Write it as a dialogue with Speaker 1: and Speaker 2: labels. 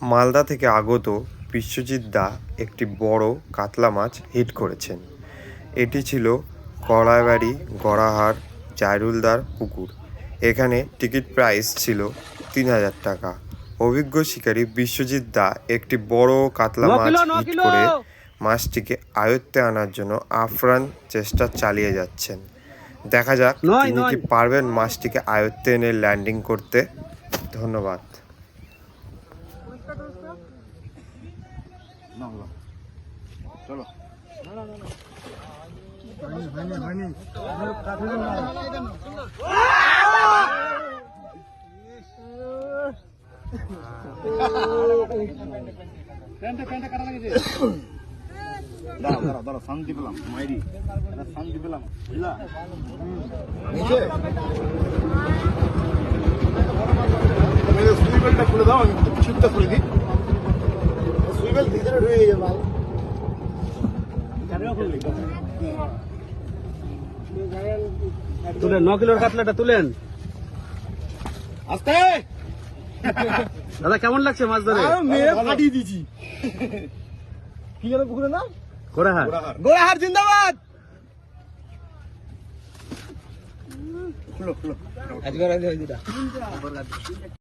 Speaker 1: মালদা থেকে আগত বিশ্বজিৎ দা একটি বড় কাতলা মাছ হিট করেছেন। এটি ছিল কড়াইবাড়ি গড়াহাট জাইরুলদার পুকুর। এখানে টিকিট প্রাইস ছিল ৩,০০০ টাকা। অভিজ্ঞ শিকারী বিশ্বজিৎ দা একটি বড় কাতলা মাছ হিট করে মাছটিকে আয়ত্তে আনার জন্য আপ্রাণ চেষ্টা চালিয়ে যাচ্ছেন। দেখা যাক তিনি কি পারবেন মাছটিকে আয়ত্তে এনে ল্যান্ডিং করতে। ধন্যবাদ।
Speaker 2: চলো দাঁড়া শান্তি পেলাম মাইরি শান্তি পেলাম বুঝলা সুইবেলটা খুলে দাও, আমি ছিপটা খুলে দিই। সুইবেল ভিতরে ঢুকে গেছে ভাই।
Speaker 3: তুলেন 9 কিলোর কাতলাটা তুলেন।
Speaker 2: আস্তে
Speaker 3: দাদা কেমন লাগছে মাছ ধরে?
Speaker 2: মেরে ফাটিয়ে দিয়েছি। কি যেন পুকুরের নাম?
Speaker 3: গোড়াহাট।
Speaker 2: গোড়াহাট জিন্দাবাদ।